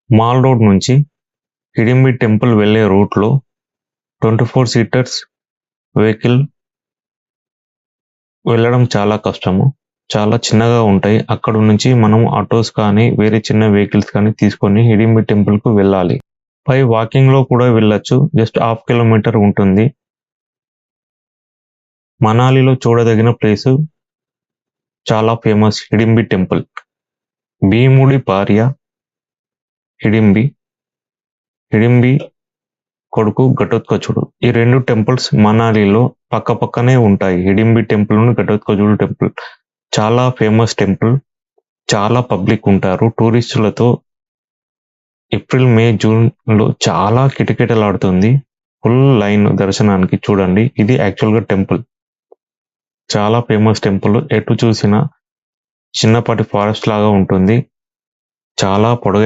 Mall road నుంచి Hidimbi temple వెళ్ళే రూట్లో 24 సీటర్స్ వెహికల్ వెళ్ళడం చాలా కష్టము. చాలా చిన్నగా ఉంటాయి. అక్కడ నుంచి మనం ఆటోస్ కానీ వేరే చిన్న వెహికల్స్ కానీ తీసుకొని హిడింబి టెంపుల్కు వెళ్ళాలి. పై వాకింగ్లో కూడా వెళ్ళొచ్చు. జస్ట్ 1/2 కిలోమీటర్ ఉంటుంది. మనాలిలో చూడదగిన ప్లేసు చాలా ఫేమస్ హిడింబి టెంపుల్. భీముడి భార్య హిడింబి కొడుకు ఘటోత్కచుడు. ఈ 2 టెంపుల్స్ మనాలిలో పక్కపక్కనే ఉంటాయి. హిడింబి టెంపుల్ ఘటోత్కచుడు టెంపుల్ చాలా ఫేమస్ టెంపుల్. చాలా పబ్లిక్ ఉంటారు. టూరిస్టులతో ఏప్రిల్, మే, జూన్లో చాలా కిటకిటలాడుతుంది. ఫుల్ లైన్ దర్శనానికి. చూడండి, ఇది యాక్చువల్గా టెంపుల్. చాలా ఫేమస్ టెంపుల్. ఎటు చూసినా చిన్నపాటి ఫారెస్ట్ లాగా ఉంటుంది. చాలా పొడగైన